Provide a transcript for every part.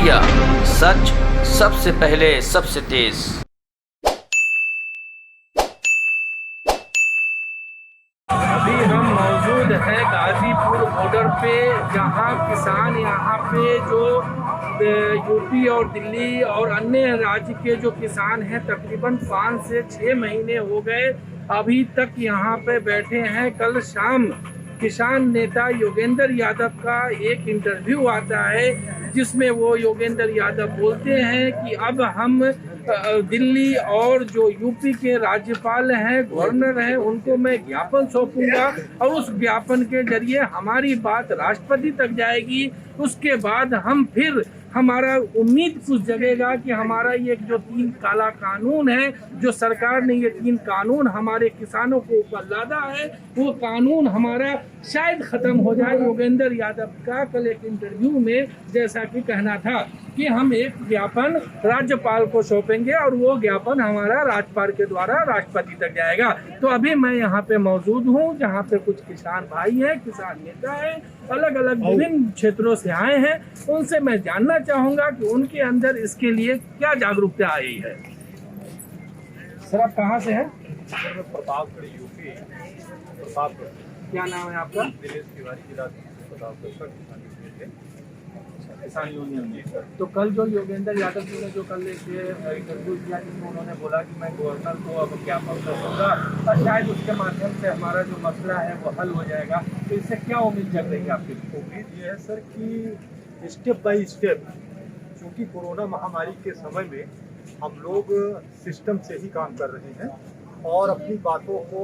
Media, सच सबसे पहले सबसे तेज। अभी हम मौजूद हैं गाजीपुर बॉर्डर पे, जहां किसान यहाँ पे जो यूपी और दिल्ली और अन्य राज्य के जो किसान हैं तकरीबन 5 से 6 महीने हो गए अभी तक यहाँ पे बैठे हैं। कल शाम किसान नेता योगेंद्र यादव का एक इंटरव्यू आता है जिसमें वो योगेंद्र यादव बोलते हैं कि अब हम दिल्ली और जो यूपी के राज्यपाल हैं, गवर्नर हैं, उनको मैं ज्ञापन सौंपूंगा और उस ज्ञापन के जरिए हमारी बात राष्ट्रपति तक जाएगी। उसके बाद हम फिर हमारा उम्मीद कुछ जगेगा कि हमारा ये जो 3 काला कानून है, जो सरकार ने ये 3 कानून हमारे किसानों को ऊपर लादा है, वो कानून हमारा शायद खत्म हो जाए। योगेंद्र यादव का कल एक इंटरव्यू में जैसा कि कहना था कि हम एक ज्ञापन राज्यपाल को सौंपेंगे और वो ज्ञापन हमारा राज्यपाल के द्वारा राष्ट्रपति तक जाएगा। तो अभी मैं यहाँ पे मौजूद हूँ जहाँ पे कुछ किसान भाई हैं, किसान नेता हैं, अलग अलग विभिन्न क्षेत्रों से आए हैं। उनसे मैं जानना चाहूँगा कि उनके अंदर इसके लिए क्या जागरूकता आई है। सर, आप कहाँ से हैं? प्रतापगढ़, यूपी। प्रतापगढ़। क्या नाम है आपका? दिनेश तिवारी, जिला प्रतापगढ़ किसान यूनियन में। तो कल जो योगेंद्र यादव जी ने जो कल एक इंटरव्यू दिया जिसमें उन्होंने बोला कि मैं गवर्नर को अब ज्ञापन करूँगा और शायद उसके माध्यम से हमारा जो मसला है वो हल हो जाएगा, तो इससे क्या उम्मीद जग रही है आपकी? उम्मीद ये है सर कि स्टेप बाय स्टेप, क्योंकि कोरोना महामारी के समय में हम लोग सिस्टम से ही काम कर रहे हैं और अपनी बातों को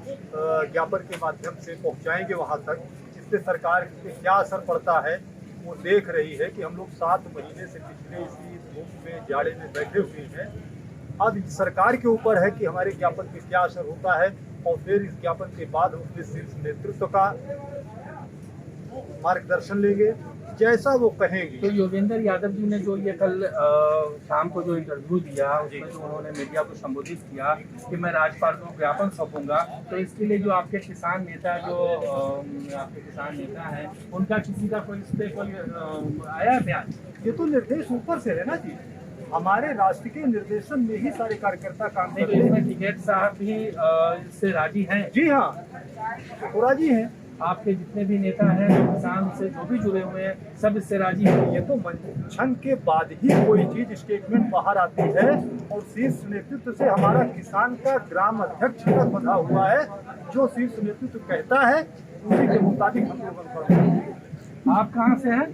ज्ञापन के माध्यम से पहुंचाएंगे वहां तक। इससे सरकार पे क्या असर पड़ता है वो देख रही है कि हम लोग 7 महीने से पिछले इसी धूप में, जाड़े में बैठे हुए हैं। अब सरकार के ऊपर है कि हमारे ज्ञापन पे क्या असर होता है और फिर इस ज्ञापन के बाद हम अपने शीर्ष नेतृत्व का मार्गदर्शन लेंगे जैसा वो कहेंगे। तो योगेंद्र यादव जी ने जो ये कल शाम को जो इंटरव्यू दिया उसमें जो उन्होंने मीडिया को संबोधित किया कि मैं राज्यपाल को ज्ञापन सौंपूंगा, तो इसके लिए जो आपके किसान नेता हैं उनका किसी का कोई इस पे कोई आया बयान? ये तो निर्देश ऊपर से है ना जी, हमारे राष्ट्र के निर्देशन में ही सारे कार्यकर्ता काम कर रहे हैं। इसमें टिकैत साहब भी इससे राजी हैं? जी हाँ, तो राजी हैं। आपके जितने भी नेता हैं किसान से जो भी जुड़े हुए हैं सब इससे राजी हैं? ये तो मंथन के बाद ही कोई चीज स्टेटमेंट बाहर आती है और शीर्ष नेतृत्व से हमारा किसान का ग्राम अध्यक्ष तक बंधा हुआ है। जो शीर्ष नेतृत्व कहता है उसी के मुताबिक हम लोग करते हैं। आप कहाँ से हैं?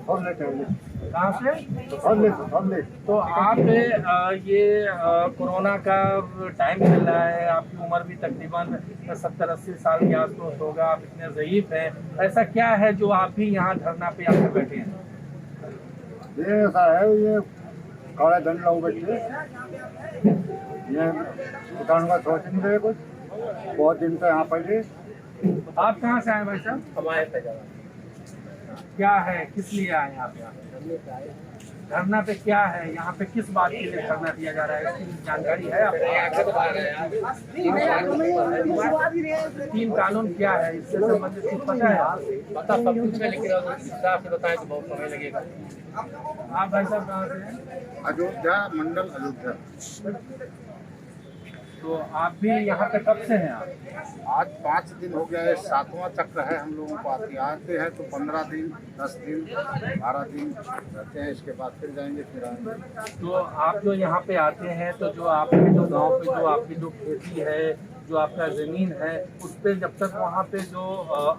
कहाँ से? तो आप ये कोरोना का टाइम चल रहा है, आपकी उम्र भी तकरीबन 70-80 साल के आसपास होगा, आप इतने ज़ईफ हैं, ऐसा क्या है जो आप भी यहाँ धरना पे आकर बैठे हैं? ये ऐसा है, ये काला धन लोग बैठे, ये किसानों का सोच नहीं रहे कुछ, बहुत दिन से यहाँ पर। आप कहाँ से आए भाई साहब? हमारे क्या है, किस लिए आए आप यहाँ? धरना पे क्या है, यहाँ पे किस बात के लिए धरना दिया जा रहा है, इसकी जानकारी है आपको? 3 कानून क्या है, इससे संबंधित कुछ पता है? पता सब कुछ है, लेकिन हिसाब से बताएं तो बहुत समय लगेगा। आप भाई साहब कहाँ से हैं? अयोध्या मंडल, अयोध्या। तो आप भी यहाँ पे कब से हैं आप? आज 5 दिन हो गया है, 7वां चक्र है हम लोगों को। आते हैं तो 15 दिन, 10 दिन, 12 दिन रहते हैं, इसके बाद फिर जाएंगे, फिर आएंगे। तो आप जो यहाँ पे आते हैं तो जो आपके जो गांव पे जो आपकी जो खेती है, जो आपका ज़मीन है, उस पर जब तक वहाँ पे जो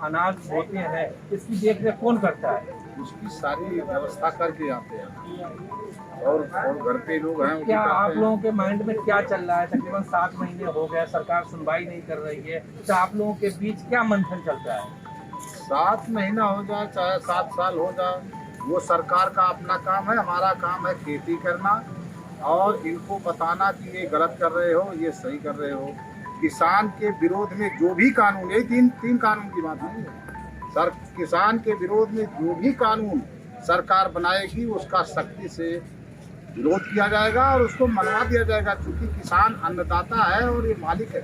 अनाज होते हैं इसकी देख रेख कौन करता है? उसकी सारी व्यवस्था करके आते हैं और घर पे लोग हैं। क्या आप लोगों के माइंड में क्या चल रहा है? तकरीबन 7 महीने हो गए, सरकार सुनवाई नहीं कर रही है, तो आप लोगों के बीच क्या मंथन चलता है? 7 महीना हो जाए चाहे 7 साल हो जाए, वो सरकार का अपना काम है। हमारा काम है खेती करना और इनको बताना कि ये गलत कर रहे हो, ये सही कर रहे हो। किसान के विरोध में जो भी कानून, ये 3 कानून की बात नहीं है सर, किसान के विरोध में जो भी कानून सरकार बनाएगी उसका सख्ती से विरोध किया जाएगा और उसको मनवा दिया जाएगा, क्योंकि किसान अन्नदाता है और ये मालिक है।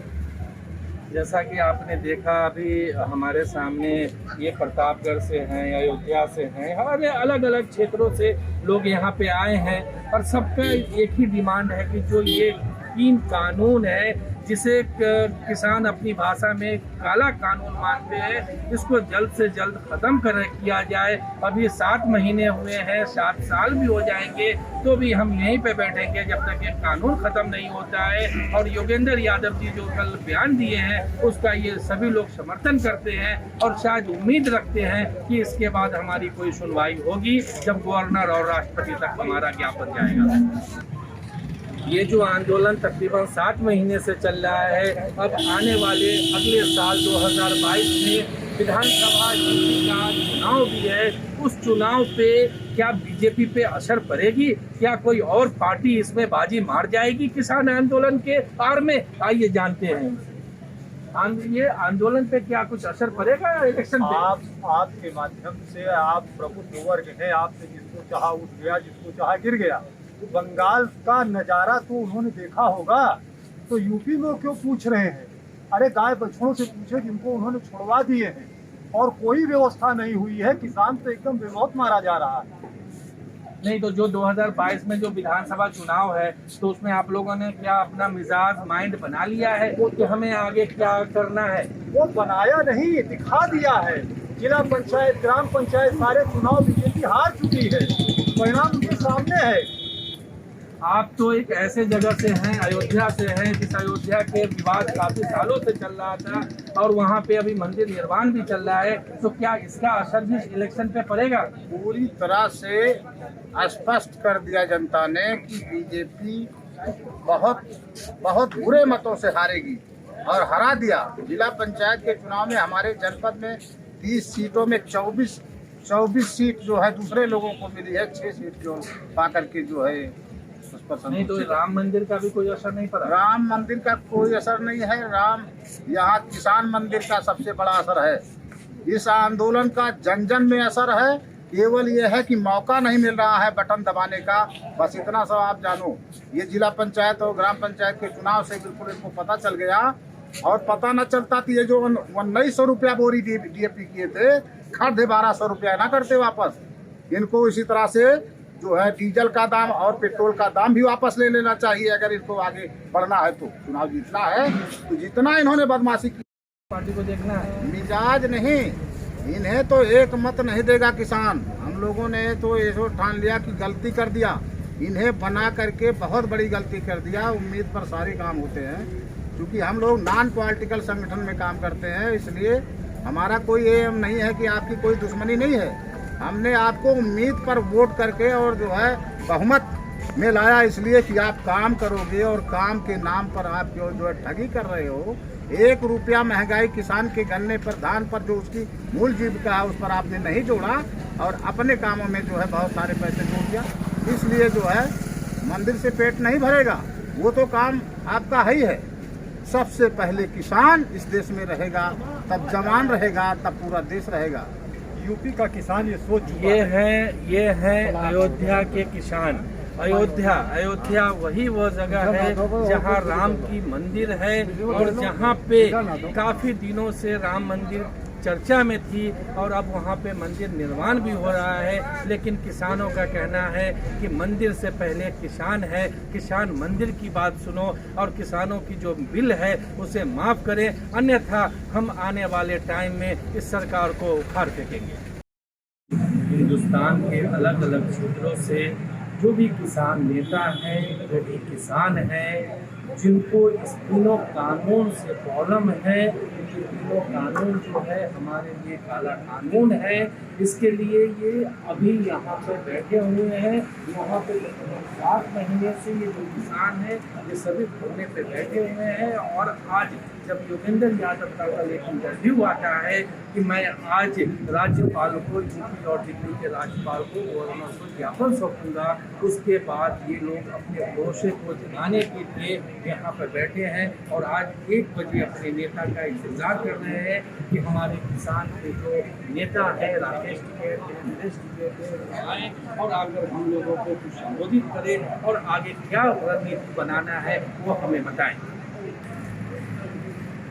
जैसा कि आपने देखा अभी हमारे सामने ये प्रतापगढ़ से हैं, अयोध्या से हैं, हर अलग अलग क्षेत्रों से लोग यहाँ पे आए हैं और सबका एक ही डिमांड है कि जो ये 3 कानून है जिसे किसान अपनी भाषा में काला कानून मानते हैं, इसको जल्द से जल्द ख़त्म किया जाए। अभी 7 महीने हुए हैं, 7 साल भी हो जाएंगे तो भी हम यहीं पे बैठेंगे जब तक ये कानून ख़त्म नहीं होता है। और योगेंद्र यादव जी जो कल बयान दिए हैं उसका ये सभी लोग समर्थन करते हैं और शायद उम्मीद रखते हैं कि इसके बाद हमारी कोई सुनवाई होगी जब गवर्नर और राष्ट्रपति तक हमारा ज्ञापन जाएगा। ये जो आंदोलन तकरीबन 7 महीने से चल रहा है, अब आने वाले अगले साल 2022 में विधानसभा का चुनाव भी है। उस चुनाव पे क्या बीजेपी पे असर पड़ेगी? क्या कोई और पार्टी इसमें बाजी मार जाएगी किसान आंदोलन के आड़ में? आइए जानते हैं। ये आंदोलन पे क्या कुछ असर पड़ेगा इलेक्शन पे? आपके माध्यम से आप प्रबुद्ध वर्ग हैं, आपने जिसको चाहा उठ गया, जिसको चाहा गिर गया। तो बंगाल का नज़ारा तो उन्होंने देखा होगा, तो यूपी में क्यों पूछ रहे हैं? अरे गाय बछड़ों से पूछे जिनको उन्होंने छुड़वा दिए हैं और कोई व्यवस्था नहीं हुई है। किसान तो एकदम बेमौत मारा जा रहा है। नहीं तो जो 2022 में जो विधानसभा चुनाव है तो उसमें आप लोगों ने क्या अपना मिजाज माइंड बना लिया है कि हमें आगे क्या करना है? वो बनाया नहीं, दिखा दिया है। जिला पंचायत, ग्राम पंचायत, सारे चुनाव बीजेपी हार चुकी है, परिणाम उनके सामने है। आप तो एक ऐसे जगह से हैं, अयोध्या से हैं, जिस अयोध्या के विवाद काफी सालों से चल रहा था और वहाँ पे अभी मंदिर निर्माण भी चल रहा है, तो क्या इसका असर भी इलेक्शन पे पड़ेगा? पूरी तरह से स्पष्ट कर दिया जनता ने कि बीजेपी बहुत बुरे मतों से हारेगी और हरा दिया। जिला पंचायत के चुनाव में हमारे जनपद में 30 सीटों में 24 सीट जो है दूसरे लोगों को मिली है, 6 सीट जो पा करके जो है उस पर। नहीं तो राम मंदिर का भी कोई असर नहीं पड़ा? राम मंदिर का कोई असर नहीं है। यहाँ किसान मंदिर का सबसे बड़ा असर है। इस आंदोलन का जन जन में असर है। केवल ये है कि मौका नहीं मिल रहा है बटन दबाने का, बस इतना सब आप जानो। ये जिला पंचायत और ग्राम पंचायत के चुनाव से बिल्कुल इनको पता चल गया, और पता न चलता तो ये जो 1900 रुपया बोरी डीएपी किए थे, खरीदे 1200 रुपया ना करते वापस। इनको इसी तरह से जो है डीजल का दाम और पेट्रोल का दाम भी वापस ले लेना चाहिए अगर इनको आगे बढ़ना है तो। चुनाव जीतना है तो जितना इन्होंने बदमाशी की, पार्टी को देखना है, मिजाज नहीं। इन्हें तो एक मत नहीं देगा किसान। हम लोगों ने तो ये ठान लिया कि गलती कर दिया, इन्हें बना करके बहुत बड़ी गलती कर दिया। उम्मीद पर सारे काम होते हैं, क्योंकि हम लोग नॉन पॉलिटिकल संगठन में काम करते हैं, इसलिए हमारा कोई एम नहीं है कि आपकी कोई दुश्मनी नहीं है। हमने आपको उम्मीद पर वोट करके और जो है बहुमत में लाया, इसलिए कि आप काम करोगे और काम के नाम पर आप जो है ठगी कर रहे हो। 1 रुपया महंगाई किसान के गन्ने पर, धान पर जो उसकी मूल जीविका है उस पर आपने नहीं जोड़ा और अपने कामों में जो है बहुत सारे पैसे जोड़ दिया। इसलिए जो है मंदिर से पेट नहीं भरेगा, वो तो काम आपका है ही है। सबसे पहले किसान इस देश में रहेगा, तब जवान रहेगा, तब पूरा देश रहेगा। यूपी का किसान ये सोच चुका ये है अयोध्या के किसान। अयोध्या वही वो जगह है जहाँ राम की मंदिर है और जहाँ पे काफी दिनों से राम मंदिर चर्चा में थी और अब वहाँ पे मंदिर निर्माण भी हो रहा है। लेकिन किसानों का कहना है कि मंदिर से पहले किसान है, किसान मंदिर की बात सुनो और किसानों की जो बिल है उसे माफ़ करें, अन्यथा हम आने वाले टाइम में इस सरकार को उखाड़ फेंकेंगे। हिंदुस्तान के अलग अलग क्षेत्रों से जो भी किसान नेता हैं, जो भी किसान हैं, जिनको इस तीनों कानून से प्रॉब्लम है, ये तीनों कानून जो है हमारे लिए काला कानून है, इसके लिए ये अभी यहाँ पर बैठे हुए हैं। यहाँ पे 7 महीने से ये जो किसान हैं ये सभी धरने पे बैठे हुए हैं। और आज जब योगेंद्र यादव का कल एक इंटरव्यू आता है कि मैं आज राज्यपाल को, यूपी और दिल्ली के राज्यपाल को गवर्नर को ज्ञापन सौंपूंगा, उसके बाद ये लोग अपने भरोसे को जगाने के लिए यहाँ पर बैठे हैं और आज 1 बजे अपने नेता का इंतजार कर रहे हैं कि हमारे किसान के जो नेता है राकेश टिकैत आए और आकर हम लोगों को कुछ संबोधित करें और आगे क्या रणनीति बनाना है वो हमें बताएं।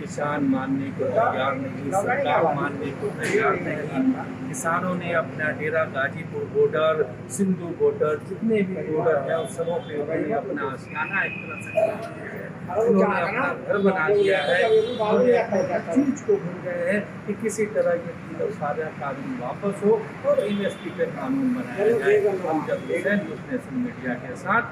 किसान मानने को तैयार नहीं, सरकार मानने को तैयार नहीं। किसानों ने अपना डेरा गाजीपुर बॉर्डर, सिंधु बॉर्डर, जितने भी बॉर्डर हैं उस सबों पे उन्होंने अपना आशियाना एक तरह से उन्होंने अपना घर बना लिया है और चीज को भूल गए हैं कि किसी तरह ये तीनों साझा कानून वापस हो और एमएसपी पे कानून बनाया जाए। हम जब न्यूज़ नेशन मीडिया के साथ